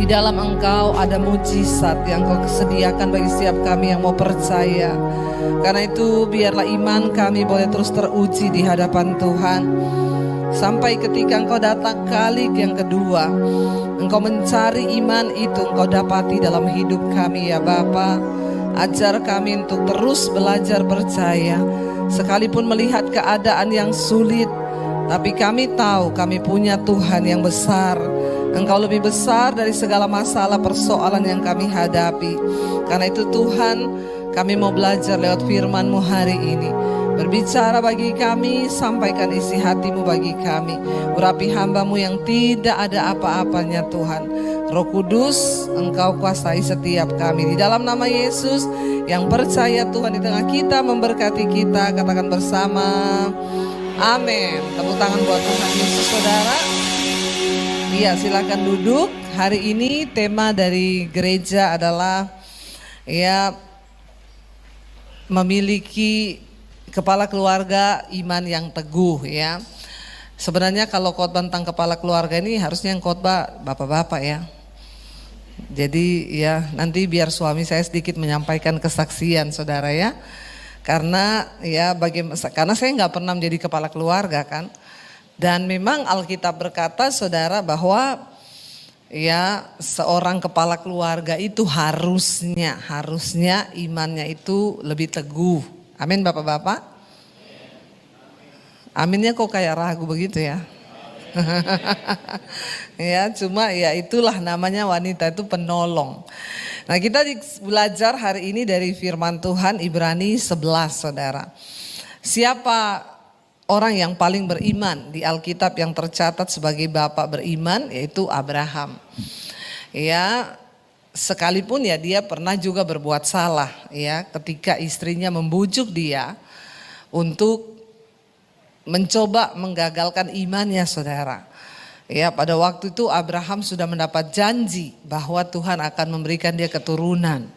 Di dalam Engkau ada mujizat yang Kau sediakan bagi setiap kami yang mau percaya. Karena itu biarlah iman kami boleh terus teruji di hadapan Tuhan. Sampai ketika Engkau datang kali yang kedua, Engkau mencari iman itu Engkau dapati dalam hidup kami ya Bapa. Ajar kami untuk terus belajar percaya. Sekalipun melihat keadaan yang sulit, tapi kami tahu kami punya Tuhan yang besar. Engkau lebih besar dari segala masalah persoalan yang kami hadapi. Karena itu Tuhan, kami mau belajar lewat firman-Mu hari ini. Berbicara bagi kami, sampaikan isi hati-Mu bagi kami. Urapi hamba-Mu yang tidak ada apa-apanya Tuhan. Roh Kudus, Engkau kuasai setiap kami. Di dalam nama Yesus, yang percaya Tuhan di tengah kita, memberkati kita, katakan bersama, amin. Tepuk tangan buat Tuhan Yesus, saudara. Iya, silakan duduk. Hari ini tema dari gereja adalah ya memiliki kepala keluarga iman yang teguh ya. Sebenarnya kalau khotbah tentang kepala keluarga ini harusnya yang khotbah bapak-bapak ya. Jadi ya nanti biar suami saya sedikit menyampaikan kesaksian saudara ya. Karena ya karena saya nggak pernah menjadi kepala keluarga kan. Dan memang Alkitab berkata saudara bahwa ya seorang kepala keluarga itu harusnya imannya itu lebih teguh. Amin bapak-bapak. Aminnya kok kayak ragu begitu ya. Ya cuma ya itulah namanya wanita itu penolong. Nah kita belajar hari ini dari firman Tuhan Ibrani 11 saudara. Siapa orang yang paling beriman di Alkitab yang tercatat sebagai bapak beriman yaitu Abraham. Ya, sekalipun ya dia pernah juga berbuat salah ya ketika istrinya membujuk dia untuk mencoba menggagalkan imannya saudara. Ya, pada waktu itu Abraham sudah mendapat janji bahwa Tuhan akan memberikan dia keturunan.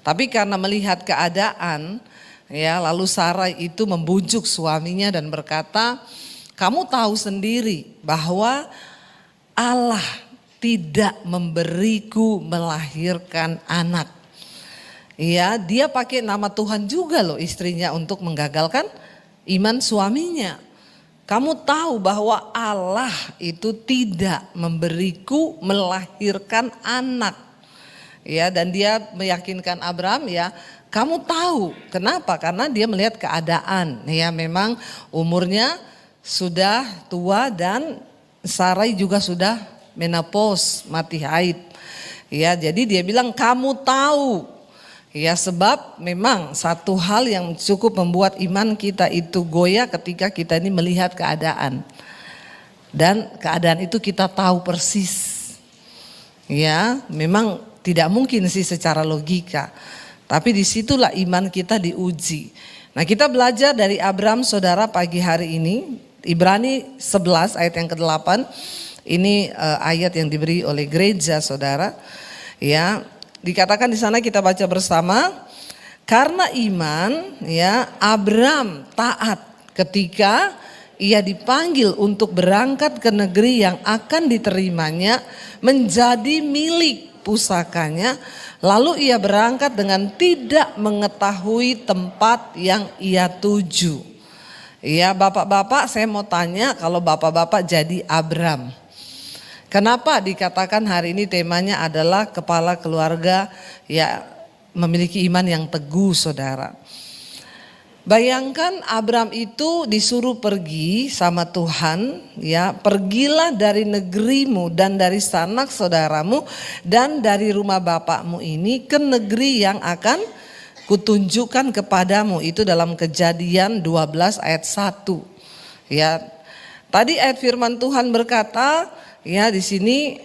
Tapi karena melihat keadaan ya, lalu Sarai itu membujuk suaminya dan berkata, kamu tahu sendiri bahwa Allah tidak memberiku melahirkan anak. Ya, dia pakai nama Tuhan juga loh istrinya untuk menggagalkan iman suaminya. Kamu tahu bahwa Allah itu tidak memberiku melahirkan anak. Ya, dan dia meyakinkan Abraham ya, kamu tahu kenapa? Karena dia melihat keadaan ya memang umurnya sudah tua dan Sarai juga sudah menopause, mati haid. Ya, jadi dia bilang kamu tahu. Ya sebab memang satu hal yang cukup membuat iman kita itu goyah ketika kita ini melihat keadaan. Dan keadaan itu kita tahu persis. Ya, memang tidak mungkin sih secara logika. Tapi disitulah iman kita diuji. Nah kita belajar dari Abraham saudara pagi hari ini. Ibrani 11 ayat yang ke-8. Ini ayat yang diberi oleh gereja saudara. Ya, dikatakan di sana kita baca bersama. Karena iman ya Abraham taat ketika ia dipanggil untuk berangkat ke negeri yang akan diterimanya menjadi milik pusakanya. Lalu ia berangkat dengan tidak mengetahui tempat yang ia tuju. Ya bapak-bapak saya mau tanya kalau bapak-bapak jadi Abram. Kenapa dikatakan hari ini temanya adalah kepala keluarga ya memiliki iman yang teguh saudara. Bayangkan Abram itu disuruh pergi sama Tuhan ya, pergilah dari negerimu dan dari sanak saudaramu dan dari rumah bapakmu ini ke negeri yang akan kutunjukkan kepadamu. Itu dalam Kejadian 12 ayat 1. Ya. Tadi ayat firman Tuhan berkata ya di sini,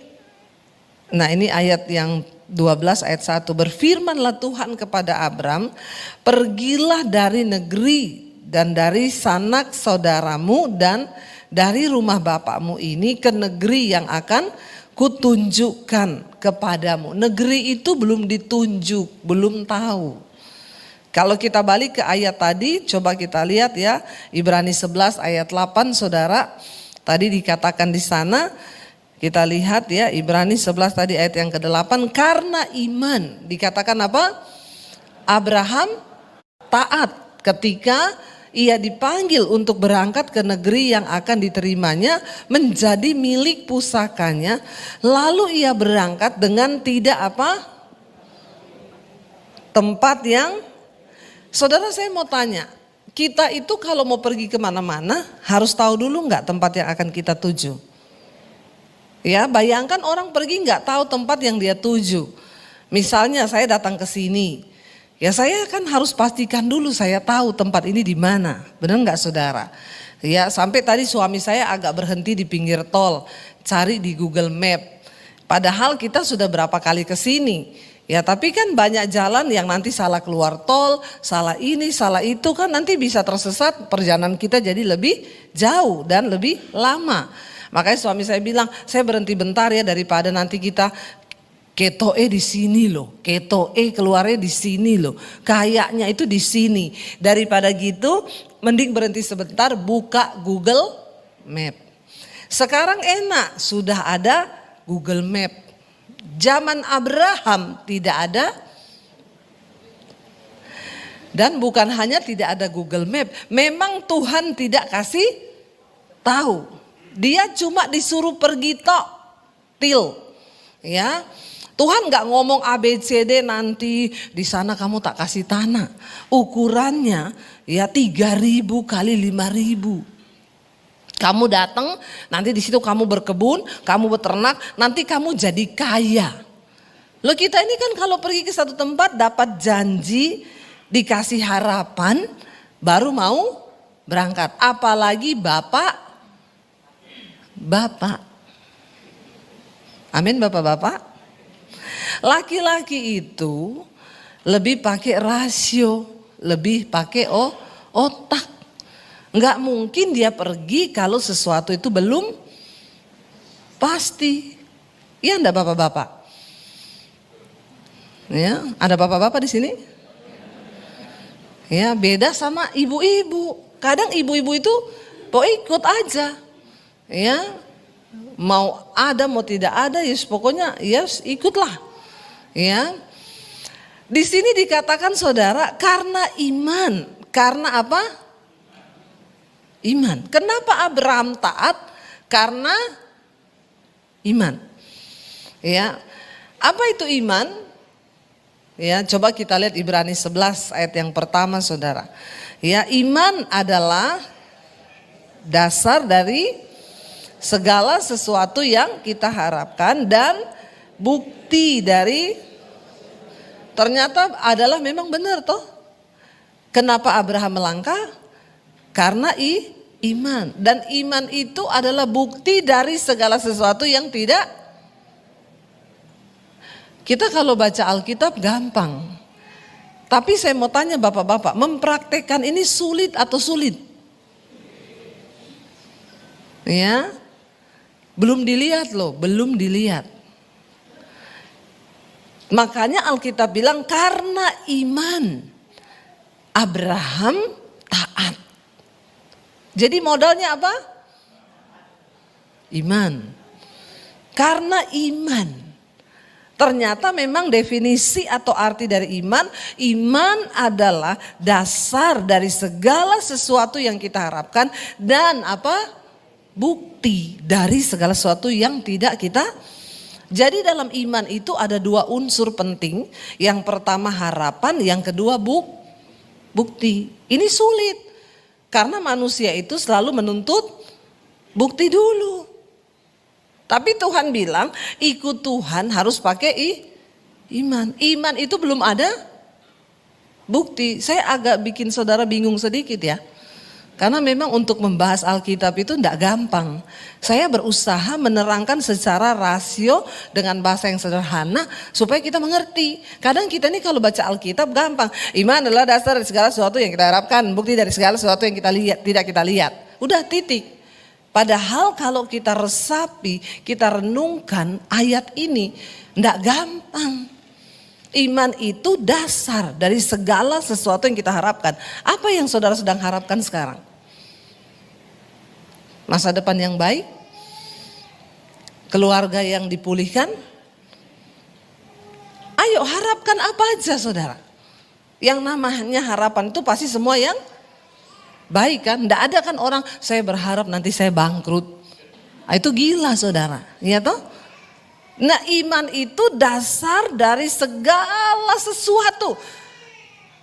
nah ini ayat yang 12 ayat 1, berfirmanlah Tuhan kepada Abram, pergilah dari negeri dan dari sanak saudaramu dan dari rumah bapakmu ini ke negeri yang akan kutunjukkan kepadamu. Negeri itu belum ditunjuk, belum tahu. Kalau kita balik ke ayat tadi, coba kita lihat ya, Ibrani 11 ayat 8 saudara, tadi dikatakan di sana, Kita lihat ya, Ibrani 11 tadi ayat yang ke-8, karena iman dikatakan apa? Abraham taat ketika ia dipanggil untuk berangkat ke negeri yang akan diterimanya menjadi milik pusakanya. Lalu ia berangkat dengan tidak apa? Tempat yang, saudara saya mau tanya, kita itu kalau mau pergi kemana-mana harus tahu dulu nggak tempat yang akan kita tuju? Ya, bayangkan orang pergi nggak tahu tempat yang dia tuju. Misalnya saya datang ke sini, ya saya kan harus pastikan dulu saya tahu tempat ini di mana, benar nggak saudara? Ya, sampai tadi suami saya agak berhenti di pinggir tol, cari di Google Map. Padahal kita sudah berapa kali ke sini. Ya, tapi kan banyak jalan yang nanti salah keluar tol, salah ini, salah itu, kan nanti bisa tersesat, perjalanan kita jadi lebih jauh dan lebih lama. Makanya suami saya bilang, saya berhenti bentar ya daripada nanti kita ketoe di sini loh, ketoe keluarnya di sini loh, kayaknya itu di sini. Daripada gitu, mending berhenti sebentar, buka Google Map. Sekarang enak, sudah ada Google Map. Zaman Abraham tidak ada, dan bukan hanya tidak ada Google Map, memang Tuhan tidak kasih tahu. Dia cuma disuruh pergi tok, til, ya. Tuhan nggak ngomong ABCD nanti di sana kamu tak kasih tanah. Ukurannya ya 3.000 kali 5.000. Kamu datang, nanti di situ kamu berkebun, kamu beternak, nanti kamu jadi kaya. Loh, kita ini kan kalau pergi ke satu tempat dapat janji, dikasih harapan, baru mau berangkat. Apalagi bapak. Amin bapak-bapak. Laki-laki itu lebih pakai rasio, lebih pakai otak. Enggak mungkin dia pergi kalau sesuatu itu belum pasti. Iya enggak bapak-bapak? Ya, ada bapak-bapak di sini? Ya, beda sama ibu-ibu. Kadang ibu-ibu itu ikut aja. Ya, mau ada mau tidak ada, ya pokoknya ya ikutlah. Ya, di sini dikatakan saudara karena iman, karena apa? Iman. Kenapa Abraham taat? Karena iman. Ya, apa itu iman? Ya, coba kita lihat Ibrani 11 ayat yang pertama saudara. Ya, iman adalah dasar dari segala sesuatu yang kita harapkan dan bukti dari, ternyata adalah memang benar toh. Kenapa Abraham melangkah? Karena iman, dan iman itu adalah bukti dari segala sesuatu yang tidak. Kita kalau baca Alkitab gampang, tapi saya mau tanya bapak-bapak, mempraktekkan ini sulit atau sulit? Ya, belum dilihat loh, belum dilihat. Makanya Alkitab bilang karena iman Abraham taat. Jadi modalnya apa? Iman. Karena iman. Ternyata memang definisi atau arti dari iman, iman adalah dasar dari segala sesuatu yang kita harapkan dan apa? Bukti dari segala sesuatu yang tidak kita. Jadi dalam iman itu ada dua unsur penting. Yang pertama harapan, yang kedua bukti. Ini sulit karena manusia itu selalu menuntut bukti dulu. Tapi Tuhan bilang ikut Tuhan harus pakai iman. Iman itu belum ada bukti. Saya agak bikin saudara bingung sedikit ya. Karena memang untuk membahas Alkitab itu tidak gampang. Saya berusaha menerangkan secara rasio dengan bahasa yang sederhana supaya kita mengerti. Kadang kita ini kalau baca Alkitab gampang. Iman adalah dasar dari segala sesuatu yang kita harapkan, bukti dari segala sesuatu yang kita lihat, tidak kita lihat. Udah titik. Padahal kalau kita resapi, kita renungkan ayat ini, tidak gampang. Iman itu dasar dari segala sesuatu yang kita harapkan. Apa yang saudara sedang harapkan sekarang? Masa depan yang baik? keluarga yang dipulihkan? Ayo harapkan apa aja saudara. Yang namanya harapan itu pasti semua yang baik kan. Tidak ada kan orang saya berharap nanti saya bangkrut. Itu gila saudara. Ya toh? Nah iman itu dasar dari segala sesuatu.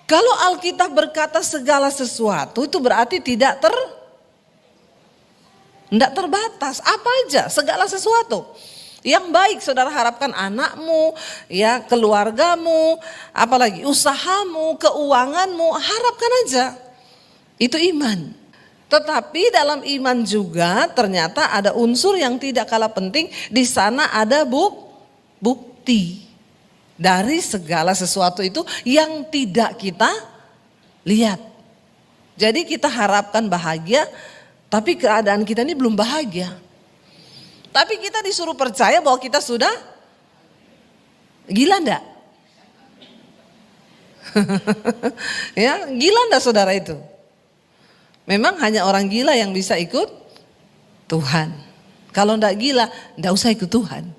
Kalau Alkitab berkata segala sesuatu itu berarti tidak terbatas. Apa aja segala sesuatu. Yang baik saudara harapkan anakmu, ya keluargamu, apalagi usahamu, keuanganmu, harapkan aja. Itu iman. Tetapi dalam iman juga ternyata ada unsur yang tidak kalah penting. Di sana ada bukti dari segala sesuatu itu yang tidak kita lihat. Jadi kita harapkan bahagia, tapi keadaan kita ini belum bahagia. Tapi kita disuruh percaya bahwa kita sudah gila enggak? Ya, gila enggak saudara itu? Memang hanya orang gila yang bisa ikut Tuhan. Kalau enggak gila, enggak usah ikut Tuhan.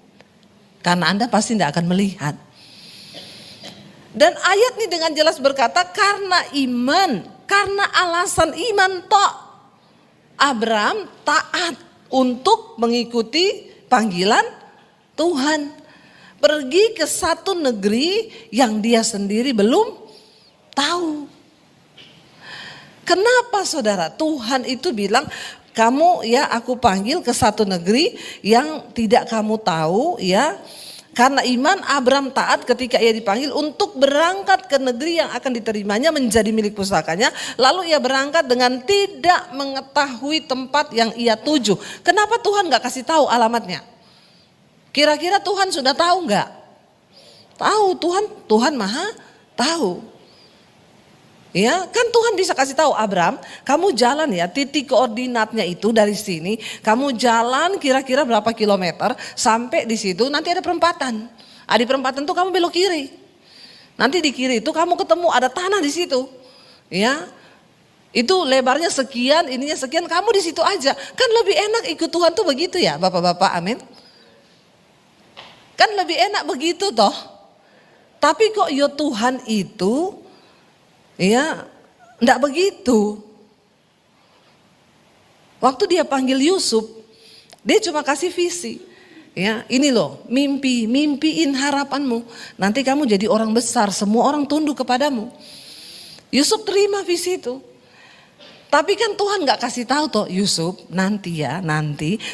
Karena Anda pasti enggak akan melihat. Dan ayat ini dengan jelas berkata karena iman, karena alasan iman tok Abraham taat untuk mengikuti panggilan Tuhan. Pergi ke satu negeri yang dia sendiri belum tahu. Kenapa saudara? Tuhan itu bilang kamu ya aku panggil ke satu negeri yang tidak kamu tahu ya. Karena iman Abraham taat ketika ia dipanggil untuk berangkat ke negeri yang akan diterimanya menjadi milik pusakanya. Lalu ia berangkat dengan tidak mengetahui tempat yang ia tuju. Kenapa Tuhan gak kasih tahu alamatnya? Kira-kira Tuhan sudah tahu gak? Tahu, Tuhan maha tahu. Ya, kan Tuhan bisa kasih tahu Abraham, kamu jalan ya, titik koordinatnya itu dari sini, kamu jalan kira-kira berapa kilometer sampai di situ nanti ada perempatan. Di perempatan itu kamu belok kiri. Nanti di kiri itu kamu ketemu ada tanah di situ. Ya. Itu lebarnya sekian, ininya sekian, kamu di situ aja. Kan lebih enak ikut Tuhan tuh begitu ya, Bapak-bapak, amin. Kan lebih enak begitu toh. Tapi kok ya Tuhan itu ya, enggak begitu. Waktu dia panggil Yusuf, dia cuma kasih visi. Ya, ini loh, mimpiin harapanmu. Nanti kamu jadi orang besar, semua orang tunduk kepadamu. Yusuf terima visi itu. Tapi kan Tuhan gak kasih tahu toh Yusuf nanti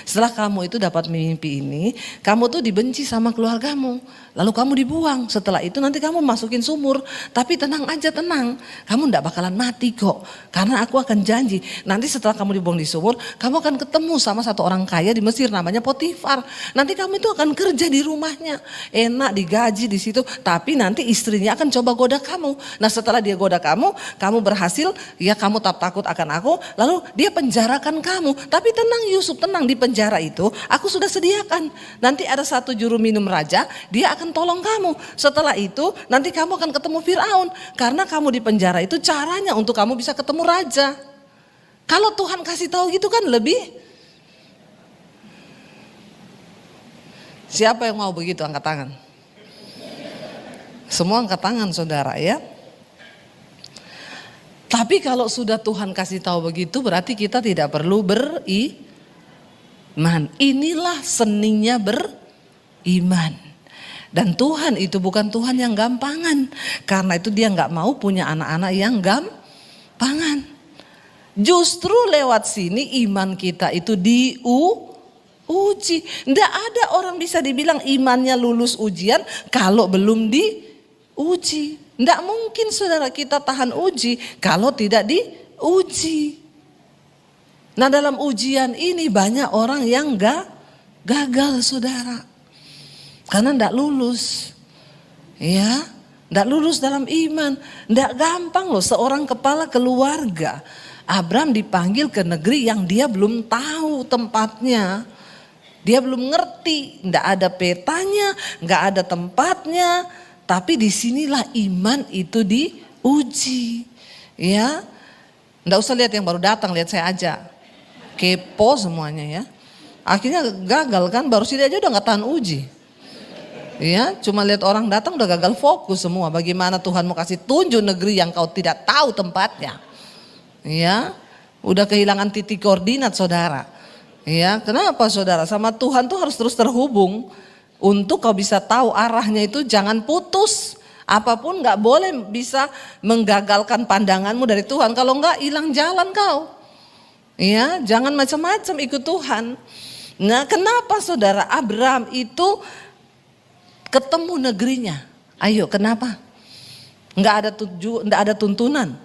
setelah kamu itu dapat mimpi ini, kamu tuh dibenci sama keluargamu, lalu kamu dibuang. Setelah itu nanti kamu masukin sumur, tapi tenang aja tenang, kamu gak bakalan mati kok, karena aku akan janji. Nanti setelah kamu dibuang di sumur, kamu akan ketemu sama satu orang kaya di Mesir namanya Potifar. Nanti kamu itu akan kerja di rumahnya, enak digaji di situ. Tapi nanti istrinya akan coba goda kamu. Nah setelah dia goda kamu berhasil, ya kamu takut akan aku, lalu dia penjarakan kamu. Tapi tenang Yusuf, tenang, di penjara itu aku sudah sediakan. Nanti ada satu juru minum raja, dia akan tolong kamu. Setelah itu nanti kamu akan ketemu Firaun. Karena kamu di penjara itu caranya untuk kamu bisa ketemu raja. Kalau Tuhan kasih tahu gitu kan lebih. Siapa yang mau begitu angkat tangan? Semua angkat tangan saudara ya. Tapi kalau sudah Tuhan kasih tahu begitu berarti kita tidak perlu beriman. Inilah seninya beriman. Dan Tuhan itu bukan Tuhan yang gampangan. Karena itu dia gak mau punya anak-anak yang gampangan. Justru lewat sini iman kita itu diuji. Nggak ada orang bisa dibilang imannya lulus ujian kalau belum diuji. Nggak mungkin saudara kita tahan uji kalau tidak diuji. Nah dalam ujian ini banyak orang yang gagal saudara. Karena nggak lulus. Ya, nggak lulus dalam iman. Nggak gampang loh seorang kepala keluarga. Abraham dipanggil ke negeri yang dia belum tahu tempatnya. Dia belum ngerti, nggak ada petanya, nggak ada tempatnya. Tapi disinilah iman itu diuji, ya. Nggak usah lihat yang baru datang, lihat saya aja. Kepo semuanya ya. Akhirnya gagal kan, baru sini aja udah gak tahan uji. Ya, cuma lihat orang datang udah gagal fokus semua. Bagaimana Tuhan mau kasih tunjuk negeri yang kau tidak tahu tempatnya. Ya, udah kehilangan titik koordinat saudara. Ya, kenapa saudara? Sama Tuhan tuh harus terus terhubung. Untuk kau bisa tahu arahnya itu jangan putus. Apapun gak boleh bisa menggagalkan pandanganmu dari Tuhan. Kalau enggak hilang jalan kau. Ya, jangan macam-macam ikut Tuhan. Nah, kenapa saudara Abraham itu ketemu negerinya? Ayo, kenapa? Enggak ada tuntunan.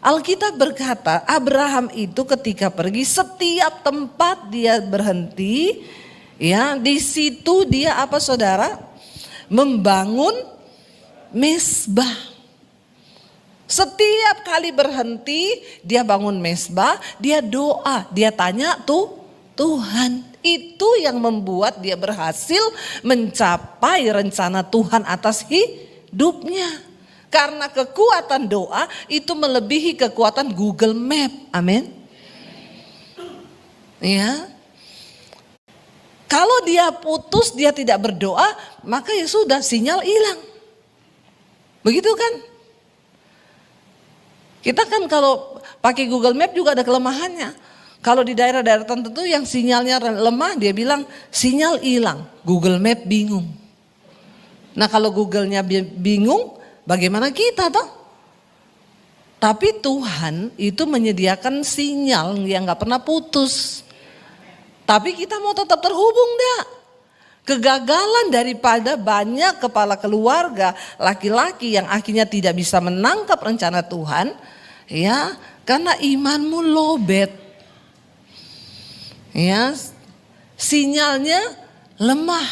Alkitab berkata, Abraham itu ketika pergi setiap tempat dia berhenti, ya, di situ dia apa saudara? Membangun mezbah. Setiap kali berhenti dia bangun mezbah, dia doa, dia tanya Tuhan. Itu yang membuat dia berhasil mencapai rencana Tuhan atas hidupnya. Karena kekuatan doa itu melebihi kekuatan Google Map. Amin. Ya. Kalau dia putus, dia tidak berdoa, maka ya sudah, sinyal hilang. Begitu kan? Kita kan kalau pakai Google Map juga ada kelemahannya. Kalau di daerah-daerah tertentu yang sinyalnya lemah, dia bilang sinyal hilang. Google Map bingung. Nah, kalau Google-nya bingung, bagaimana kita toh? Tapi Tuhan itu menyediakan sinyal yang gak pernah putus. Tapi kita mau tetap terhubung enggak? Kegagalan daripada banyak kepala keluarga laki-laki yang akhirnya tidak bisa menangkap rencana Tuhan, ya, karena imanmu lowbat. Ya, sinyalnya lemah.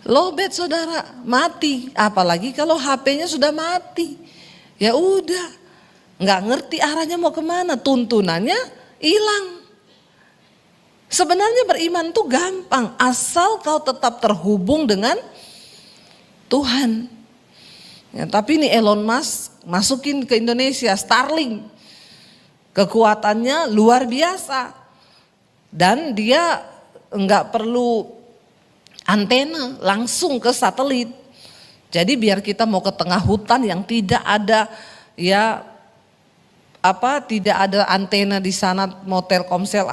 Lowbat saudara, mati. Apalagi kalau HP-nya sudah mati. Ya udah, nggak ngerti arahnya mau kemana, tuntunannya hilang. Sebenarnya beriman tuh gampang, asal kau tetap terhubung dengan Tuhan. Ya, tapi ini Elon Musk masukin ke Indonesia Starlink, kekuatannya luar biasa, dan dia nggak perlu antena, langsung ke satelit. Jadi biar kita mau ke tengah hutan yang tidak ada tidak ada antena di sana, mau Telkomsel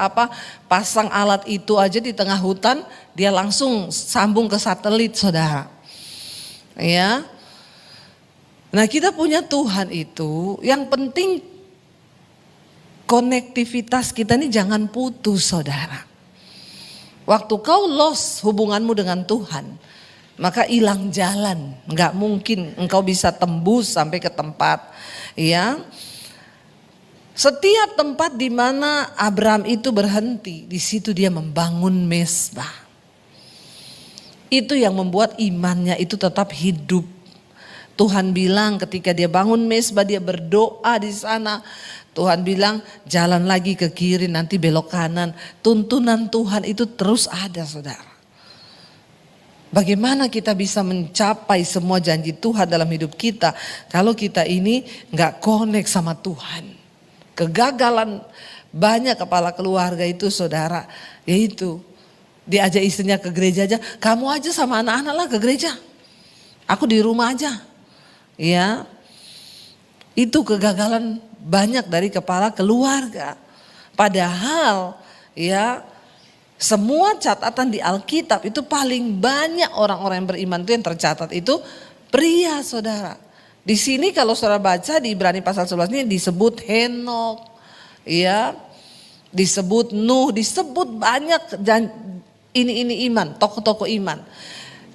pasang alat itu aja di tengah hutan, dia langsung sambung ke satelit saudara. Ya. Nah, kita punya Tuhan itu, yang penting konektivitas kita ini jangan putus saudara. Waktu kau lost hubunganmu dengan Tuhan, maka hilang jalan, nggak mungkin engkau bisa tembus sampai ke tempat. Ya, setiap tempat di mana Abraham itu berhenti, di situ dia membangun mezbah. Itu yang membuat imannya itu tetap hidup. Tuhan bilang ketika dia bangun mezbah, dia berdoa di sana. Tuhan bilang jalan lagi ke kiri, nanti belok kanan. Tuntunan Tuhan itu terus ada saudara. Bagaimana kita bisa mencapai semua janji Tuhan dalam hidup kita kalau kita ini gak connect sama Tuhan. Kegagalan banyak kepala keluarga itu saudara, yaitu diajak istrinya ke gereja aja, kamu aja sama anak-anak lah ke gereja, aku di rumah aja. Ya, itu kegagalan banyak dari kepala keluarga. Padahal ya, semua catatan di Alkitab itu paling banyak orang-orang yang beriman itu yang tercatat itu pria saudara. Di sini kalau saudara baca di Ibrani pasal 11 ini disebut Henok, ya, disebut Nuh, disebut banyak ini iman, tokoh-tokoh iman.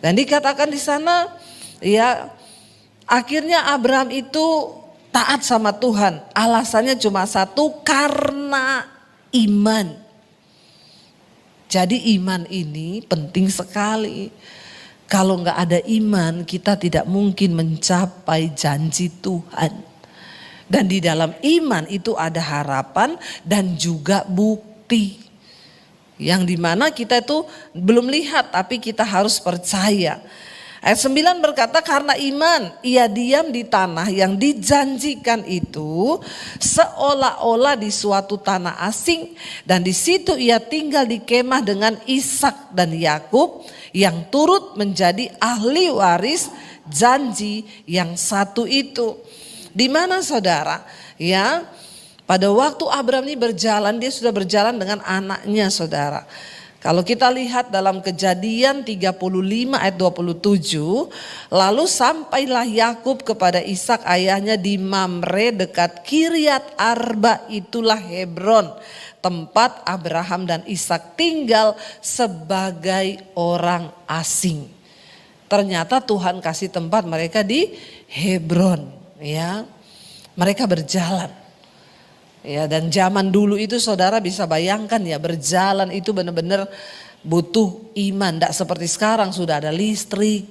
Dan dikatakan di sana, ya, akhirnya Abraham itu taat sama Tuhan. Alasannya cuma satu, karena iman. Jadi iman ini penting sekali. Kalau nggak ada iman, kita tidak mungkin mencapai janji Tuhan. Dan di dalam iman itu ada harapan dan juga bukti. Yang dimana kita itu belum lihat, tapi kita harus percaya. Ayat 9 berkata, karena iman ia diam di tanah yang dijanjikan itu seolah-olah di suatu tanah asing, dan di situ ia tinggal di kemah dengan Ishak dan Yakub yang turut menjadi ahli waris janji yang satu itu. Di mana saudara? Ya, pada waktu Abraham ini berjalan, dia sudah berjalan dengan anaknya saudara. Kalau kita lihat dalam Kejadian 35 ayat 27, lalu sampailah Yakub kepada Ishak ayahnya di Mamre dekat Kiryat Arba, itulah Hebron, tempat Abraham dan Ishak tinggal sebagai orang asing. Ternyata Tuhan kasih tempat mereka di Hebron, ya. Mereka berjalan. Ya, dan zaman dulu itu saudara bisa bayangkan ya, berjalan itu benar-benar butuh iman. Tidak seperti sekarang sudah ada listrik,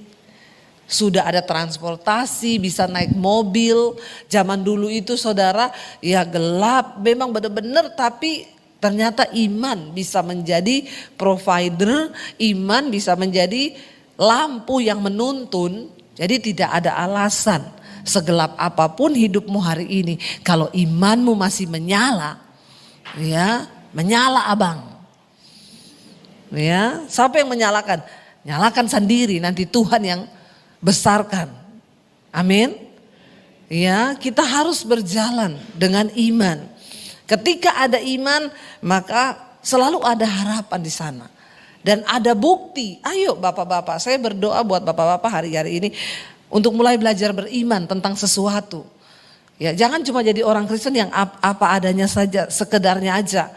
sudah ada transportasi, bisa naik mobil. Zaman dulu itu saudara ya gelap, memang benar-benar, tapi ternyata iman bisa menjadi provider, iman bisa menjadi lampu yang menuntun. Jadi tidak ada alasan. Segelap apapun hidupmu hari ini, kalau imanmu masih menyala, ya menyala abang. Ya, siapa yang menyalakan? Nyalakan sendiri, nanti Tuhan yang besarkan. Amin. Ya, kita harus berjalan dengan iman. Ketika ada iman, maka selalu ada harapan di sana. Dan ada bukti. Ayo bapak-bapak, saya berdoa buat bapak-bapak hari-hari ini untuk mulai belajar beriman tentang sesuatu. Ya, jangan cuma jadi orang Kristen yang apa adanya saja, sekedarnya aja.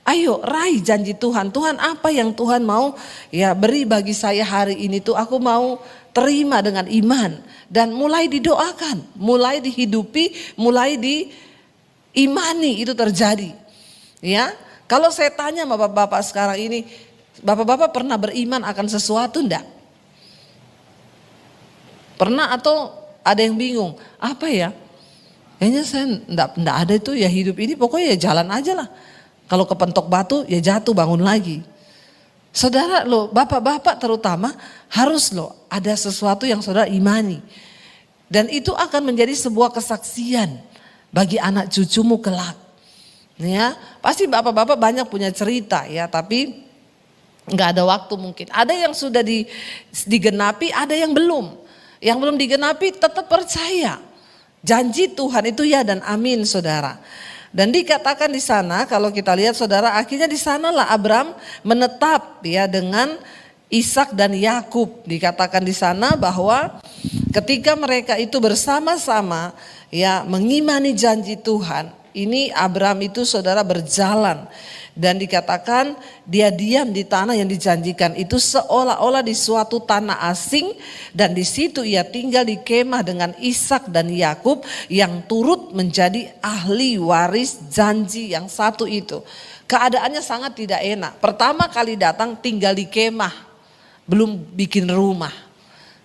Ayo raih janji Tuhan. Tuhan, apa yang Tuhan mau ya beri bagi saya hari ini tuh aku mau terima dengan iman. Dan mulai didoakan, mulai dihidupi, mulai diimani itu terjadi. Ya, kalau saya tanya sama bapak-bapak sekarang ini, bapak-bapak pernah beriman akan sesuatu enggak? Pernah atau ada yang bingung, apa ya? Kayaknya saya enggak ada itu ya, hidup ini pokoknya ya jalan aja lah. Kalau kepentok batu ya jatuh bangun lagi. Saudara loh, bapak-bapak terutama harus loh ada sesuatu yang saudara imani. Dan itu akan menjadi sebuah kesaksian bagi anak cucumu kelak. Ya, pasti bapak-bapak banyak punya cerita ya, tapi enggak ada waktu mungkin. Ada yang sudah digenapi, ada yang belum. Yang belum digenapi tetap percaya. Janji Tuhan itu ya dan amin saudara. Dan dikatakan di sana kalau kita lihat saudara, akhirnya di sanalah Abraham menetap ya dengan Ishak dan Yakub. Dikatakan di sana bahwa ketika mereka itu bersama-sama ya mengimani janji Tuhan, ini Abraham itu saudara berjalan. Dan dikatakan dia diam di tanah yang dijanjikan itu seolah-olah di suatu tanah asing, dan di situ ia tinggal di kemah dengan Ishak dan Yakub yang turut menjadi ahli waris janji yang satu itu. Keadaannya sangat tidak enak. Pertama kali datang tinggal di kemah, belum bikin rumah,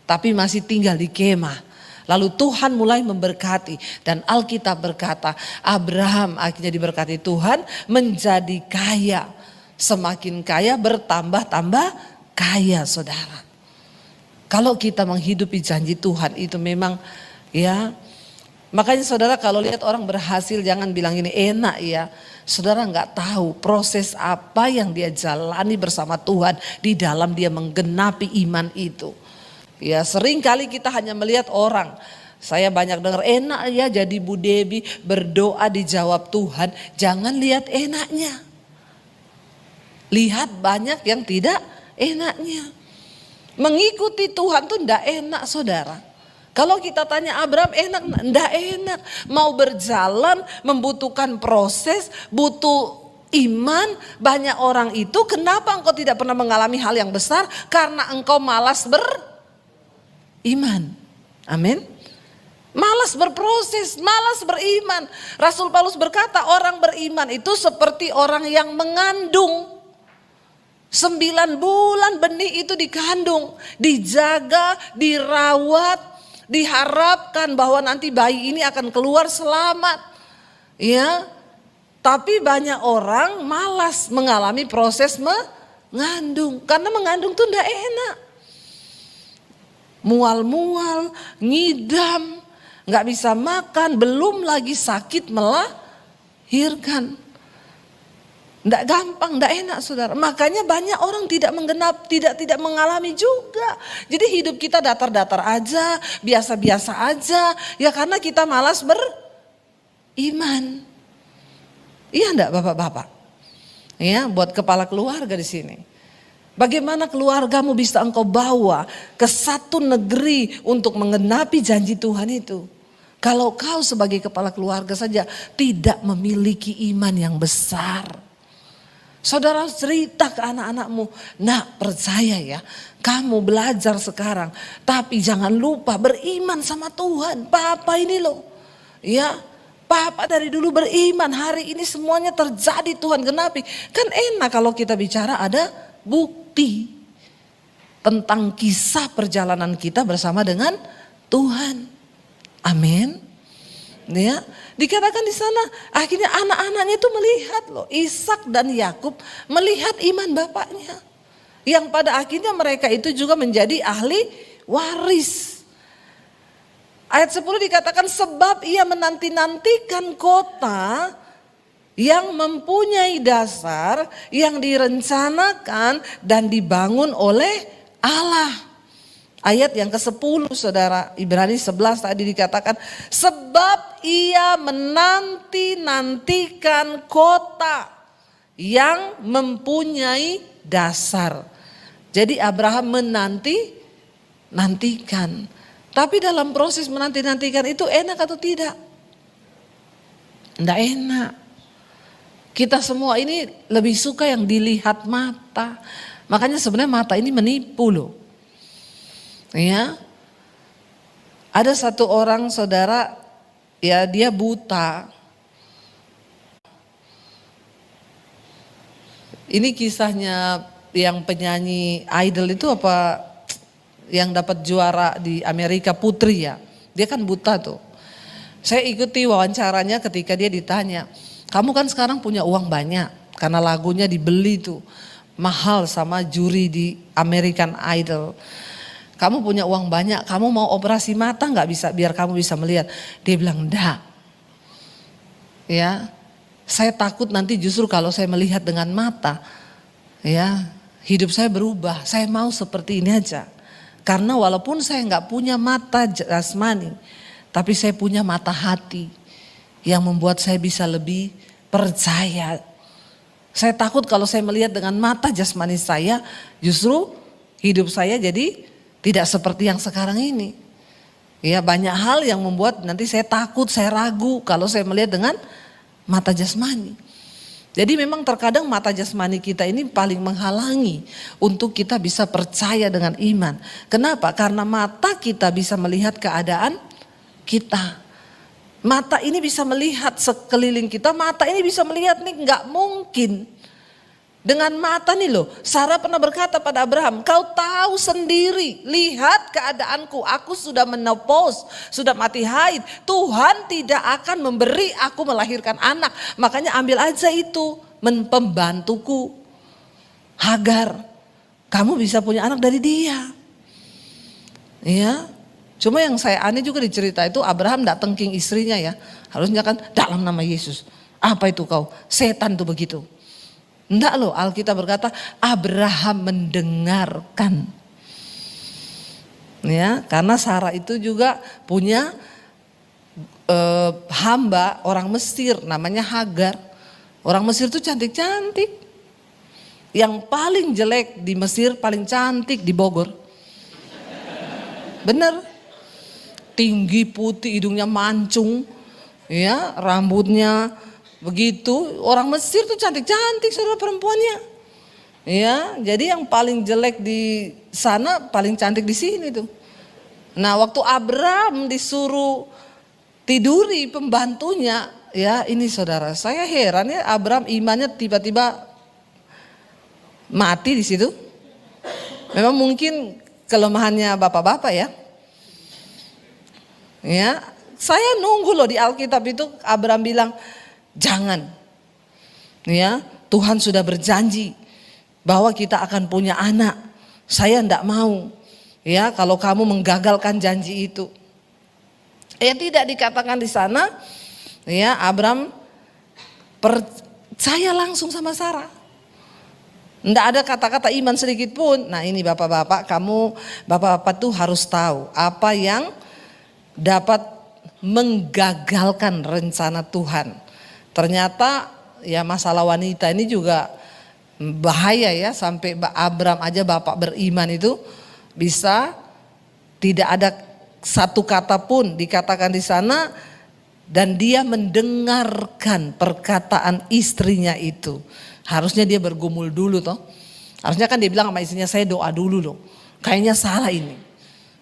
tapi masih tinggal di kemah. Lalu Tuhan mulai memberkati, dan Alkitab berkata Abraham akhirnya diberkati Tuhan menjadi kaya. Semakin kaya bertambah-tambah kaya saudara. Kalau kita menghidupi janji Tuhan itu memang ya. Makanya saudara kalau lihat orang berhasil jangan bilang ini enak ya. Saudara nggak tahu proses apa yang dia jalani bersama Tuhan di dalam dia menggenapi iman itu. Ya sering kali kita hanya melihat orang. Saya banyak dengar enak ya jadi Bu Debi berdoa dijawab Tuhan. Jangan lihat enaknya. Lihat banyak yang tidak enaknya. Mengikuti Tuhan tuh enggak enak saudara. Kalau kita tanya Abraham enak, enggak enak. Mau berjalan membutuhkan proses, butuh iman. Banyak orang itu kenapa engkau tidak pernah mengalami hal yang besar? Karena engkau malas iman. Amin. Malas berproses, malas beriman. Rasul Paulus berkata orang beriman itu seperti orang yang mengandung. 9 bulan benih itu dikandung, dijaga, dirawat, diharapkan bahwa nanti bayi ini akan keluar selamat. Ya. Tapi banyak orang malas mengalami proses mengandung karena mengandung itu enggak enak. mual-mual, ngidam, nggak bisa makan, belum lagi sakit melahirkan. Nggak gampang, nggak enak saudara. Makanya banyak orang tidak mengalami juga. Jadi hidup kita datar-datar aja, biasa-biasa aja. Ya karena kita malas beriman. Iya enggak bapak-bapak? Ya, buat kepala keluarga di sini. Bagaimana keluargamu bisa engkau bawa ke satu negeri untuk menggenapi janji Tuhan itu? Kalau kau sebagai kepala keluarga saja tidak memiliki iman yang besar. Saudara cerita ke anak-anakmu, nak percaya ya, kamu belajar sekarang. Tapi jangan lupa beriman sama Tuhan. Papa ini loh, ya. Papa dari dulu beriman, hari ini semuanya terjadi Tuhan genapi. Kan enak kalau kita bicara ada bukti tentang kisah perjalanan kita bersama dengan Tuhan. Amin. Ya, dikatakan di sana akhirnya anak-anaknya itu melihat loh, Ishak dan Yakub melihat iman bapaknya. Yang pada akhirnya mereka itu juga menjadi ahli waris. Ayat 10 dikatakan sebab ia menanti-nantikan kota yang mempunyai dasar yang direncanakan dan dibangun oleh Allah. Ayat yang ke-10 saudara, Ibrani 11 tadi dikatakan sebab ia menanti-nantikan kota yang mempunyai dasar. Jadi Abraham menanti-nantikan. Tapi dalam proses menanti-nantikan itu enak atau tidak? Enggak enak. Kita semua ini lebih suka yang dilihat mata. Makanya sebenarnya mata ini menipu loh. Ya. Ada satu orang saudara, ya dia buta. Ini kisahnya yang penyanyi idol itu apa? Yang dapat juara di Amerika Putri ya, dia kan buta tuh. Saya ikuti wawancaranya ketika dia ditanya, kamu kan sekarang punya uang banyak karena lagunya dibeli tuh mahal sama juri di American Idol. Kamu punya uang banyak, kamu mau operasi mata nggak bisa biar kamu bisa melihat? Dia bilang enggak. Ya, saya takut nanti justru kalau saya melihat dengan mata, ya hidup saya berubah. Saya mau seperti ini aja. Karena walaupun saya nggak punya mata jasmani, tapi saya punya mata hati yang membuat saya bisa lebih percaya. Saya takut kalau saya melihat dengan mata jasmani saya, justru hidup saya jadi tidak seperti yang sekarang ini. Ya banyak hal yang membuat nanti saya takut, saya ragu kalau saya melihat dengan mata jasmani. Jadi memang terkadang mata jasmani kita ini paling menghalangi untuk kita bisa percaya dengan iman. Kenapa? Karena mata kita bisa melihat keadaan kita. Mata ini bisa melihat sekeliling kita, mata ini bisa melihat nih nggak mungkin. Dengan mata nih loh, Sarah pernah berkata pada Abraham, kau tahu sendiri, lihat keadaanku, aku sudah menopause, sudah mati haid. Tuhan tidak akan memberi aku melahirkan anak, makanya ambil aja itu pembantuku Hagar. Kamu bisa punya anak dari dia. Ya, cuma yang saya aneh juga dicerita itu Abraham tidak tengking istrinya ya, harusnya kan dalam nama Yesus. Apa itu kau? Setan tuh begitu. Enggak loh, Alkitab berkata Abraham mendengarkan. Ya, karena Sarah itu juga punya hamba orang Mesir namanya Hagar. Orang Mesir itu cantik-cantik. Yang paling jelek di Mesir paling cantik di Bogor. Bener. Tinggi, putih, hidungnya mancung. Ya, rambutnya begitu, orang Mesir tuh cantik-cantik saudara perempuannya. Ya, jadi yang paling jelek di sana paling cantik di sini tuh. Nah, waktu Abraham disuruh tiduri pembantunya, ya ini saudara, saya heran ya Abraham imannya tiba-tiba mati di situ. Memang mungkin kelemahannya bapak-bapak ya. Ya, saya nunggu loh di Alkitab itu Abraham bilang, jangan, ya Tuhan sudah berjanji bahwa kita akan punya anak. Saya enggak mau, Ya, kalau kamu menggagalkan janji itu. Tidak dikatakan di sana, ya Abram percaya langsung sama Sarah. Tidak ada kata-kata iman sedikit pun. Nah ini bapak-bapak, bapak-bapak tuh harus tahu apa yang dapat menggagalkan rencana Tuhan. Ternyata ya masalah wanita ini juga bahaya ya, sampai Abram aja bapak beriman itu bisa tidak ada satu kata pun dikatakan di sana. Dan dia mendengarkan perkataan istrinya itu. Harusnya dia bergumul dulu toh. Harusnya kan dia bilang sama istrinya, saya doa dulu loh. Kayaknya salah ini.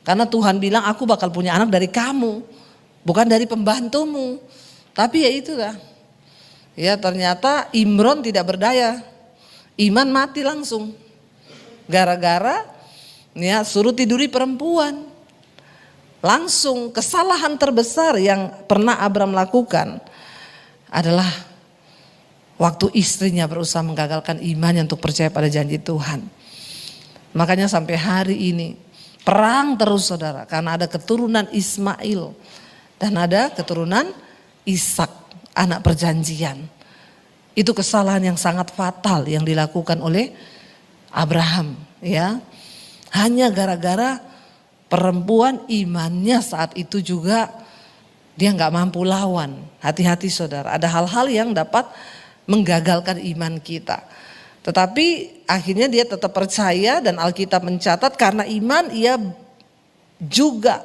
Karena Tuhan bilang aku bakal punya anak dari kamu. Bukan dari pembantumu. Tapi ya itulah. Ya ternyata Imron tidak berdaya. Iman mati langsung. Gara-gara ya suruh tiduri perempuan. Langsung kesalahan terbesar yang pernah Abram lakukan adalah waktu istrinya berusaha menggagalkan imannya untuk percaya pada janji Tuhan. Makanya sampai hari ini perang terus saudara, karena ada keturunan Ismail dan ada keturunan Ishak, anak perjanjian. Itu kesalahan yang sangat fatal yang dilakukan oleh Abraham, ya. Hanya gara-gara perempuan imannya saat itu juga dia nggak mampu lawan. Hati-hati saudara, ada hal-hal yang dapat menggagalkan iman kita. Tetapi akhirnya dia tetap percaya dan Alkitab mencatat karena iman ia juga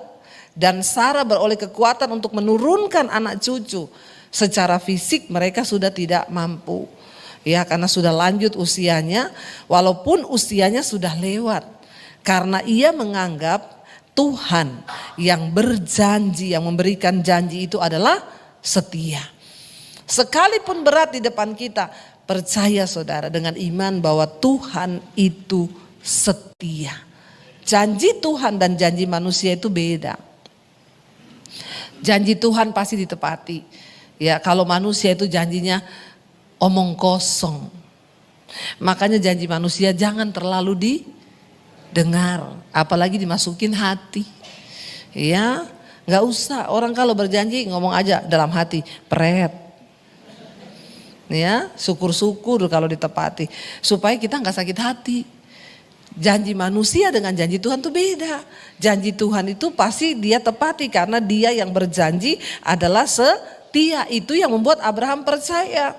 dan Sarah beroleh kekuatan untuk menurunkan anak cucu. Secara fisik mereka sudah tidak mampu. Ya karena sudah lanjut usianya, walaupun usianya sudah lewat. Karena ia menganggap Tuhan yang berjanji, yang memberikan janji itu adalah setia. Sekalipun berat di depan kita, percaya saudara dengan iman bahwa Tuhan itu setia. Janji Tuhan dan janji manusia itu beda. Janji Tuhan pasti ditepati. Ya, kalau manusia itu janjinya omong kosong. Makanya janji manusia jangan terlalu dengar, apalagi dimasukin hati. Ya, nggak usah. Orang kalau berjanji ngomong aja dalam hati, pret. Ya, syukur-syukur kalau ditepati, supaya kita nggak sakit hati. Janji manusia dengan janji Tuhan itu beda. Janji Tuhan itu pasti dia tepati karena dia yang berjanji adalah setia. Itu yang membuat Abraham percaya.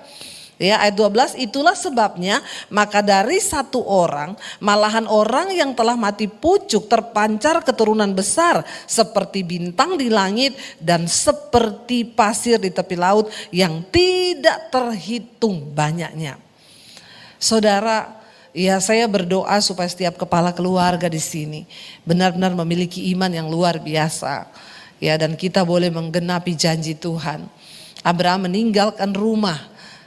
Ya ayat 12, itulah sebabnya maka dari satu orang, malahan orang yang telah mati pucuk terpancar keturunan besar seperti bintang di langit dan seperti pasir di tepi laut yang tidak terhitung banyaknya. Saudara, ya saya berdoa supaya setiap kepala keluarga di sini benar-benar memiliki iman yang luar biasa. Ya dan kita boleh menggenapi janji Tuhan. Abraham meninggalkan rumah,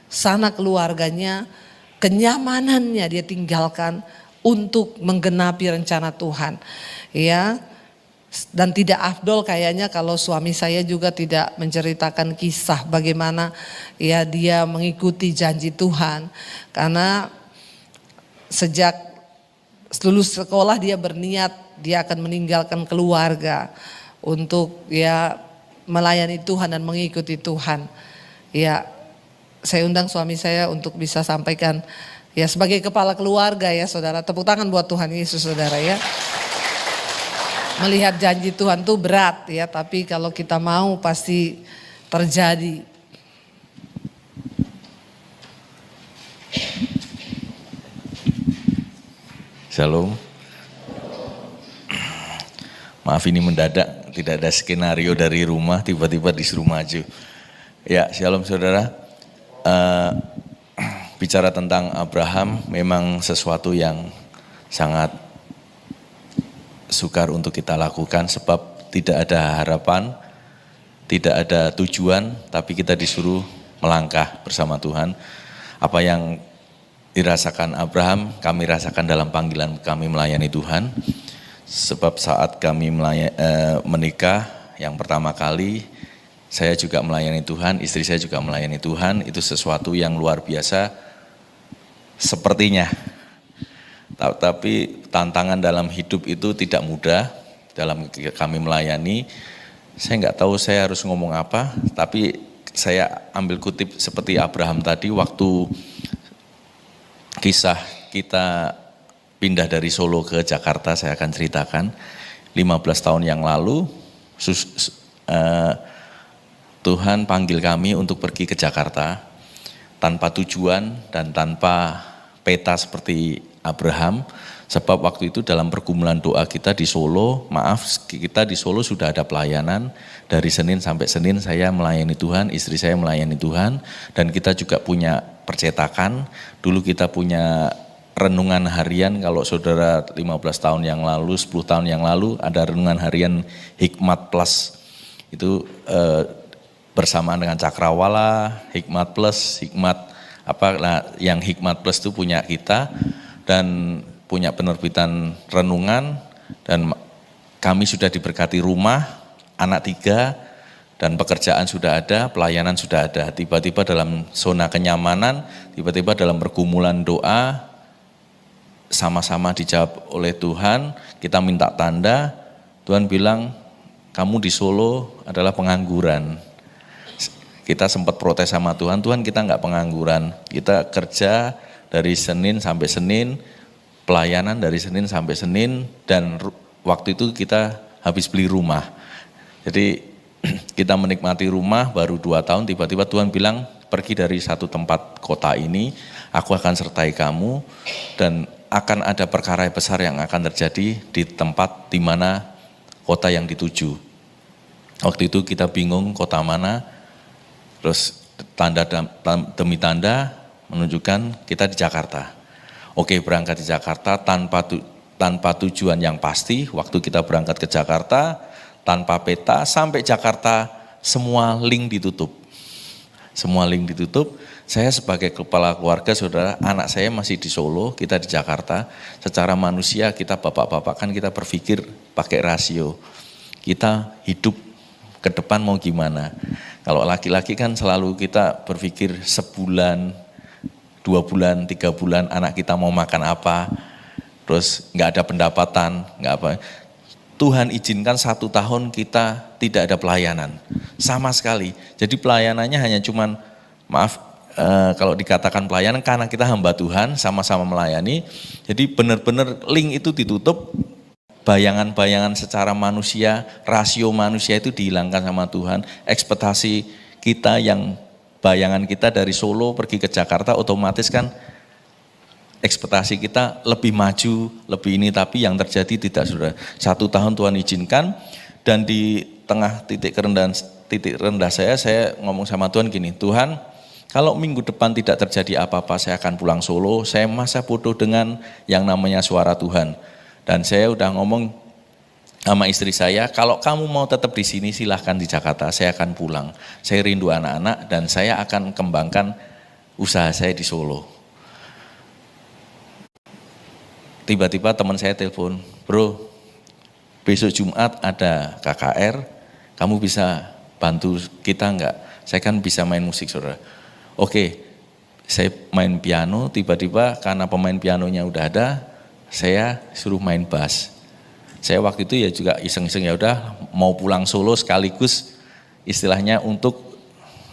sana keluarganya, kenyamanannya dia tinggalkan untuk menggenapi rencana Tuhan. Ya, dan tidak afdol kayaknya kalau suami saya juga tidak menceritakan kisah bagaimana ya dia mengikuti janji Tuhan. Karena sejak lulus sekolah dia berniat dia akan meninggalkan keluarga untuk ya melayani Tuhan dan mengikuti Tuhan. Ya, saya undang suami saya untuk bisa sampaikan ya sebagai kepala keluarga ya saudara. Tepuk tangan buat Tuhan Yesus saudara ya. Melihat janji Tuhan tuh berat ya, tapi kalau kita mau pasti terjadi. Shalom. Maaf ini mendadak, tidak ada skenario dari rumah, tiba-tiba disuruh maju. Ya, shalom saudara. Bicara tentang Abraham memang sesuatu yang sangat sukar untuk kita lakukan sebab tidak ada harapan, tidak ada tujuan, tapi kita disuruh melangkah bersama Tuhan. Apa yang dirasakan Abraham, kami rasakan dalam panggilan kami melayani Tuhan. Sebab saat kami menikah yang pertama kali, saya juga melayani Tuhan, istri saya juga melayani Tuhan, itu sesuatu yang luar biasa sepertinya. Tapi tantangan dalam hidup itu tidak mudah, dalam kami melayani. Saya nggak tahu saya harus ngomong apa, tapi saya ambil kutip seperti Abraham tadi, waktu kisah kita pindah dari Solo ke Jakarta, saya akan ceritakan. 15 tahun yang lalu, Tuhan panggil kami untuk pergi ke Jakarta, tanpa tujuan dan tanpa peta seperti Abraham, sebab waktu itu dalam pergumulan doa kita di Solo, kita di Solo sudah ada pelayanan, dari Senin sampai Senin saya melayani Tuhan, istri saya melayani Tuhan, dan kita juga punya percetakan. Dulu kita punya renungan harian, kalau saudara 15 tahun yang lalu, 10 tahun yang lalu ada renungan harian Hikmat Plus, itu bersamaan dengan Cakrawala, Hikmat Plus, yang Hikmat Plus itu punya kita, dan punya penerbitan renungan, dan kami sudah diberkati rumah, anak 3, dan pekerjaan sudah ada, pelayanan sudah ada. Tiba-tiba dalam zona kenyamanan, tiba-tiba dalam pergumulan doa, sama-sama dijawab oleh Tuhan, kita minta tanda, Tuhan bilang, kamu di Solo adalah pengangguran. Kita sempat protes sama Tuhan, Tuhan kita enggak pengangguran, kita kerja dari Senin sampai Senin, pelayanan dari Senin sampai Senin, dan waktu itu kita habis beli rumah. Jadi kita menikmati rumah baru 2 tahun, tiba-tiba Tuhan bilang, pergi dari satu tempat kota ini, aku akan sertai kamu, dan akan ada perkara besar yang akan terjadi di tempat di mana kota yang dituju. Waktu itu kita bingung kota mana, terus tanda demi tanda menunjukkan kita di Jakarta. Oke, berangkat di Jakarta tanpa tujuan yang pasti. Waktu kita berangkat ke Jakarta tanpa peta, sampai Jakarta semua link ditutup. Semua link ditutup. Saya sebagai kepala keluarga, saudara, anak saya masih di Solo, kita di Jakarta. Secara manusia kita bapak-bapak kan kita berpikir pakai rasio. Kita hidup ke depan mau gimana. Kalau laki-laki kan selalu kita berpikir sebulan, 2 bulan, 3 bulan anak kita mau makan apa, terus nggak ada pendapatan, nggak apa. Tuhan izinkan 1 tahun kita tidak ada pelayanan, sama sekali. Jadi pelayanannya hanya cuman, kalau dikatakan pelayanan karena kita hamba Tuhan, sama-sama melayani. Jadi benar-benar link itu ditutup, bayangan-bayangan secara manusia, rasio manusia itu dihilangkan sama Tuhan. Ekspektasi kita yang bayangan kita dari Solo pergi ke Jakarta, otomatis kan ekspektasi kita lebih maju, lebih ini, tapi yang terjadi tidak, saudara. 1 tahun Tuhan izinkan, dan di tengah titik rendah saya ngomong sama Tuhan gini, Tuhan, kalau minggu depan tidak terjadi apa-apa, saya akan pulang Solo, saya masa bodoh dengan yang namanya suara Tuhan. Dan saya udah ngomong sama istri saya, kalau kamu mau tetap di sini silahkan di Jakarta, saya akan pulang. Saya rindu anak-anak dan saya akan kembangkan usaha saya di Solo. Tiba-tiba teman saya telepon, bro, besok Jumat ada KKR, kamu bisa bantu kita enggak? Saya kan bisa main musik, saudara. Oke, saya main piano, tiba-tiba karena pemain pianonya udah ada, saya suruh main bass. Saya waktu itu ya juga iseng-iseng, ya udah mau pulang Solo sekaligus istilahnya untuk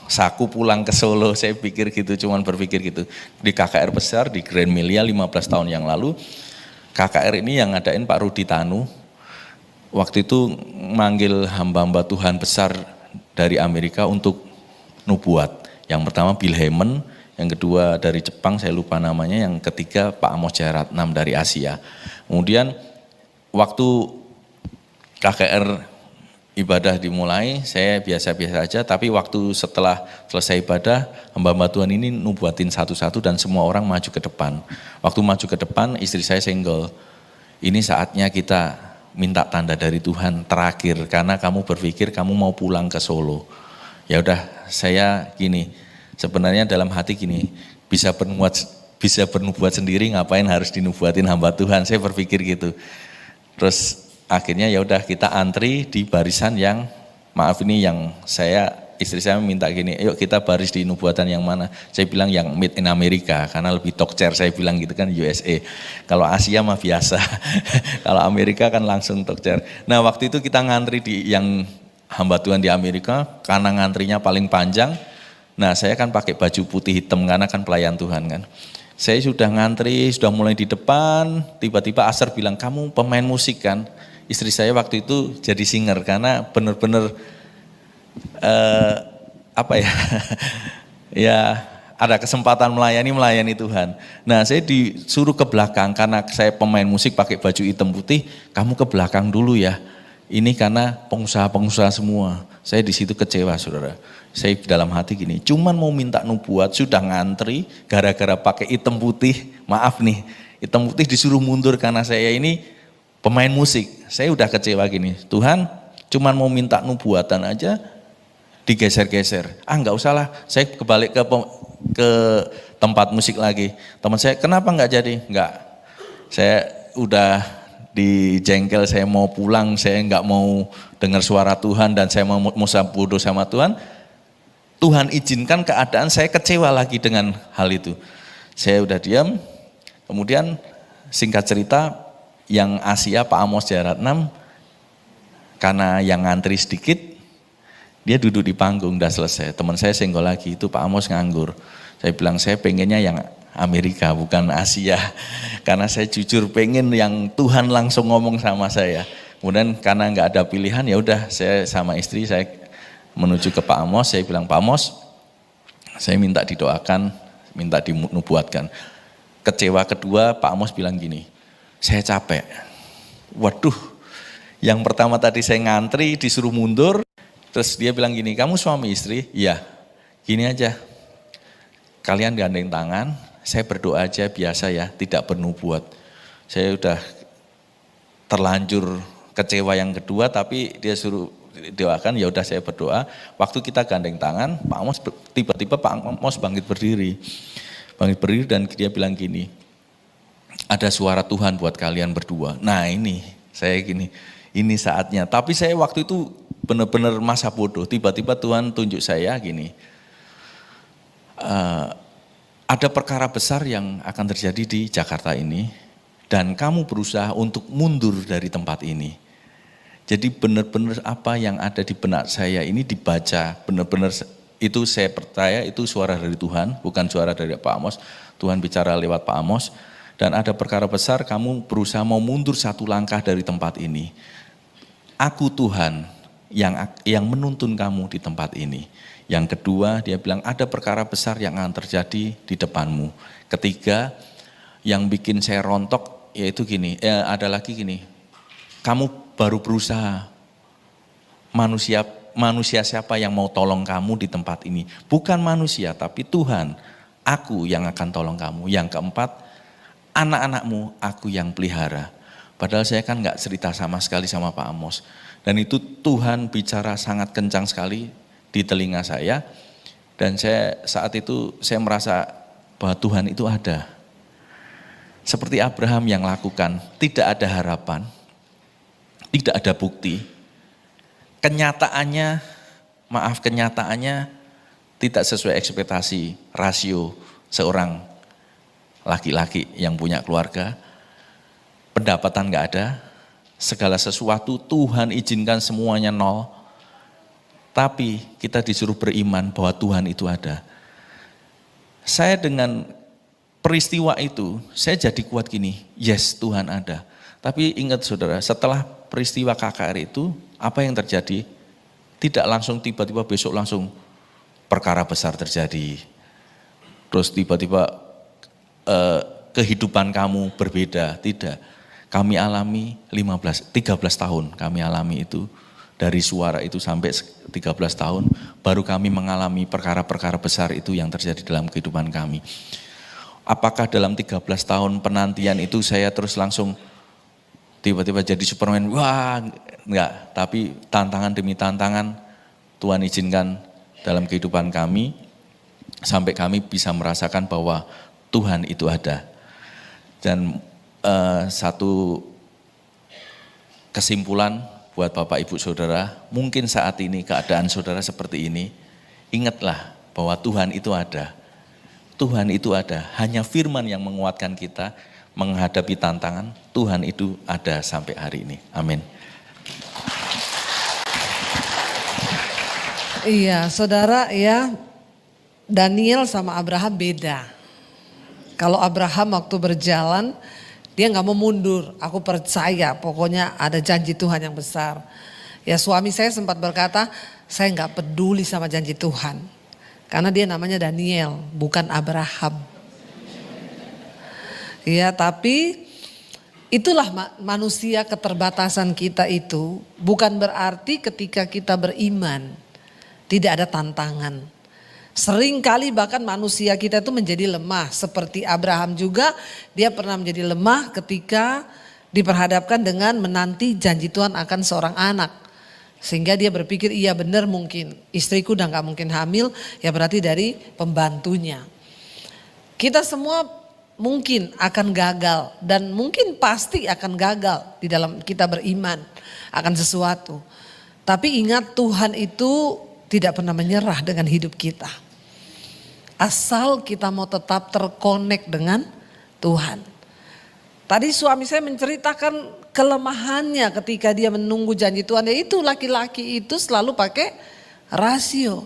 saku pulang ke Solo, saya pikir gitu, cuman berpikir gitu. Di KKR besar di Grand Melia 15 tahun yang lalu, KKR ini yang ngadain Pak Rudi Tanu. Waktu itu manggil hamba-hamba Tuhan besar dari Amerika untuk nubuat. Yang pertama Bill Heyman, yang kedua dari Jepang saya lupa namanya, yang ketiga Pak Amos Jayaratnam dari Asia. Kemudian waktu KKR ibadah dimulai, saya biasa-biasa aja, tapi waktu setelah selesai ibadah, hamba-hamba Tuhan ini nubuatin satu-satu dan semua orang maju ke depan. Waktu maju ke depan, istri saya senggol, ini saatnya kita minta tanda dari Tuhan terakhir, karena kamu berpikir kamu mau pulang ke Solo. Ya udah, saya gini, sebenarnya dalam hati gini, bisa bernubuat sendiri, ngapain harus dinubuatin hamba Tuhan, saya berpikir gitu. Terus akhirnya ya udah kita antri di barisan yang, maaf ini yang saya istri saya minta gini, yuk kita baris di nubuatan yang mana? Saya bilang yang made in Amerika, karena lebih tokcer, saya bilang gitu kan USA. Kalau Asia mah biasa, kalau Amerika kan langsung tokcer. Nah waktu itu kita ngantri di yang hamba Tuhan di Amerika, karena ngantrinya paling panjang. Nah saya kan pakai baju putih hitam karena kan pelayan Tuhan kan. Saya sudah ngantri, sudah mulai di depan, tiba-tiba Asar bilang, kamu pemain musik kan? Istri saya waktu itu jadi singer karena benar-benar ya ada kesempatan melayani Tuhan. Nah saya disuruh ke belakang karena saya pemain musik pakai baju hitam putih, kamu ke belakang dulu ya. Ini karena pengusaha-pengusaha semua. Saya di situ kecewa saudara. Saya dalam hati gini, cuman mau minta nubuat sudah ngantri gara-gara pakai hitam putih, maaf nih, hitam putih disuruh mundur karena saya ini pemain musik. Saya udah kecewa gini, Tuhan cuman mau minta nubuatan aja digeser-geser. Enggak usah lah, saya kebalik ke tempat musik lagi. Teman saya, kenapa enggak jadi? Enggak, saya udah dijengkel, saya mau pulang, saya enggak mau dengar suara Tuhan dan saya mau bodoh sama Tuhan. Tuhan izinkan keadaan saya kecewa lagi dengan hal itu. Saya udah diam, kemudian singkat cerita yang Asia Pak Amos Jayaratnam, karena yang ngantri sedikit, dia duduk di panggung, udah selesai. Teman saya senggol lagi, itu Pak Amos nganggur. Saya bilang saya pengennya yang Amerika bukan Asia, karena saya jujur pengen yang Tuhan langsung ngomong sama saya. Kemudian karena nggak ada pilihan ya udah saya sama istri saya menuju ke Pak Amos, saya bilang Pak Amos, saya minta didoakan, minta dinubuatkan. Kecewa kedua Pak Amos bilang gini, saya capek. Waduh, yang pertama tadi saya ngantri disuruh mundur, terus dia bilang gini, kamu suami istri? Iya, gini aja, kalian gandeng tangan, saya berdoa aja biasa ya, tidak bernubuat. Saya udah terlanjur kecewa yang kedua, tapi dia suruh doakan, ya udah saya berdoa. Waktu kita gandeng tangan, Pak Amos tiba-tiba Pak Amos bangkit berdiri dan dia bilang gini, ada suara Tuhan buat kalian berdua. Nah ini saya gini, ini saatnya. Tapi saya waktu itu benar-benar masa bodoh. Tiba-tiba Tuhan tunjuk saya gini, ada perkara besar yang akan terjadi di Jakarta ini dan kamu berusaha untuk mundur dari tempat ini. Jadi benar-benar apa yang ada di benak saya ini dibaca, benar-benar itu saya percaya itu suara dari Tuhan, bukan suara dari Pak Amos. Tuhan bicara lewat Pak Amos, dan ada perkara besar kamu berusaha mau mundur satu langkah dari tempat ini. Aku Tuhan yang menuntun kamu di tempat ini. Yang kedua dia bilang ada perkara besar yang akan terjadi di depanmu. Ketiga yang bikin saya rontok yaitu gini, ada lagi gini, kamu baru berusaha, manusia siapa yang mau tolong kamu di tempat ini? Bukan manusia, tapi Tuhan, aku yang akan tolong kamu. Yang keempat, anak-anakmu aku yang pelihara. Padahal saya kan gak cerita sama sekali sama Pak Amos. Dan itu Tuhan bicara sangat kencang sekali di telinga saya. Dan saat itu saya merasa bahwa Tuhan itu ada. Seperti Abraham yang lakukan, tidak ada harapan. Tidak ada bukti, kenyataannya tidak sesuai ekspektasi rasio seorang laki-laki yang punya keluarga, pendapatan gak ada, segala sesuatu Tuhan izinkan semuanya nol, tapi kita disuruh beriman bahwa Tuhan itu ada. Saya dengan peristiwa itu, saya jadi kuat gini, yes Tuhan ada. Tapi ingat saudara, setelah peristiwa KKR itu, apa yang terjadi? Tidak langsung tiba-tiba besok langsung perkara besar terjadi. Terus tiba-tiba kehidupan kamu berbeda, tidak. Kami alami 13 tahun kami alami itu. Dari suara itu sampai 13 tahun, baru kami mengalami perkara-perkara besar itu yang terjadi dalam kehidupan kami. Apakah dalam 13 tahun penantian itu saya terus langsung tiba-tiba jadi Superman? Wah, enggak. Tapi tantangan demi tantangan Tuhan izinkan dalam kehidupan kami sampai kami bisa merasakan bahwa Tuhan itu ada. Dan satu kesimpulan buat Bapak Ibu Saudara, mungkin saat ini keadaan saudara seperti ini, ingatlah bahwa Tuhan itu ada. Tuhan itu ada, hanya firman yang menguatkan kita menghadapi tantangan. Tuhan itu ada sampai hari ini. Amin. Iya, saudara ya, Daniel sama Abraham beda. Kalau Abraham waktu berjalan, dia nggak mau mundur. Aku percaya, pokoknya ada janji Tuhan yang besar. Ya suami saya sempat berkata, saya nggak peduli sama janji Tuhan. Karena dia namanya Daniel, bukan Abraham. Ya tapi itulah manusia, keterbatasan kita itu bukan berarti ketika kita beriman tidak ada tantangan. Sering kali bahkan manusia kita itu menjadi lemah. Seperti Abraham juga, dia pernah menjadi lemah ketika diperhadapkan dengan menanti janji Tuhan akan seorang anak. Sehingga dia berpikir iya benar, mungkin istriku udah gak mungkin hamil, ya berarti dari pembantunya. Kita semua mungkin akan gagal dan mungkin pasti akan gagal di dalam kita beriman akan sesuatu. Tapi ingat, Tuhan itu tidak pernah menyerah dengan hidup kita. Asal kita mau tetap terkonek dengan Tuhan. Tadi suami saya menceritakan kelemahannya ketika dia menunggu janji Tuhan. Yaitu laki-laki itu selalu pakai rasio.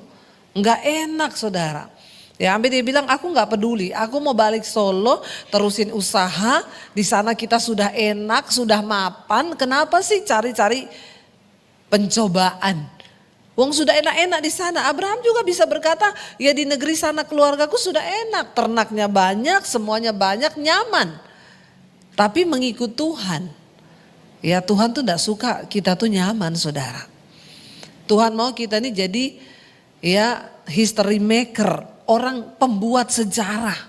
Enggak enak saudara. Ya sampai dia bilang aku enggak peduli. Aku mau balik Solo terusin usaha. Di sana kita sudah enak, sudah mapan. Kenapa sih cari-cari pencobaan? Wong sudah enak-enak di sana. Abraham juga bisa berkata, ya di negeri sana keluargaku sudah enak. Ternaknya banyak, semuanya banyak, nyaman. Tapi mengikut Tuhan. Ya Tuhan tuh gak suka kita tuh nyaman saudara. Tuhan mau kita nih jadi ya history maker. Orang pembuat sejarah.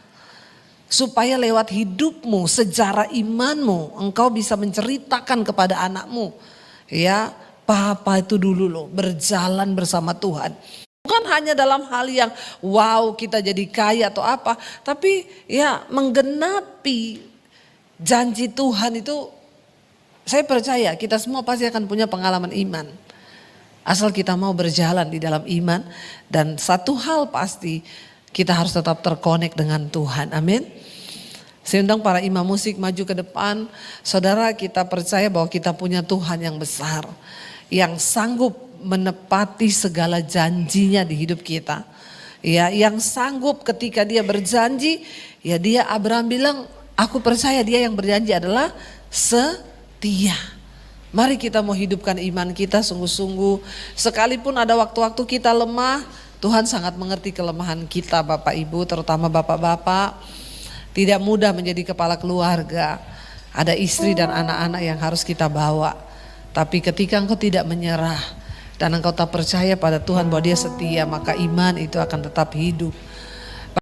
Supaya lewat hidupmu, sejarah imanmu, engkau bisa menceritakan kepada anakmu. Ya, Papa itu dulu loh berjalan bersama Tuhan. Bukan hanya dalam hal yang wow kita jadi kaya atau apa. Tapi ya menggenapi janji Tuhan itu, saya percaya kita semua pasti akan punya pengalaman iman. Asal kita mau berjalan di dalam iman. Dan satu hal pasti, kita harus tetap terkonek dengan Tuhan. Amin. Saya undang para imam musik maju ke depan. Saudara, kita percaya bahwa kita punya Tuhan yang besar. Yang sanggup menepati segala janjinya di hidup kita. Ya, yang sanggup ketika dia berjanji, ya dia Abraham bilang, aku percaya dia yang berjanji adalah setia. Mari kita mau hidupkan iman kita sungguh-sungguh. Sekalipun ada waktu-waktu kita lemah, Tuhan sangat mengerti kelemahan kita Bapak Ibu, terutama Bapak-Bapak. Tidak mudah menjadi kepala keluarga. Ada istri dan anak-anak yang harus kita bawa. Tapi ketika engkau tidak menyerah dan engkau tak percaya pada Tuhan bahwa dia setia, maka iman itu akan tetap hidup.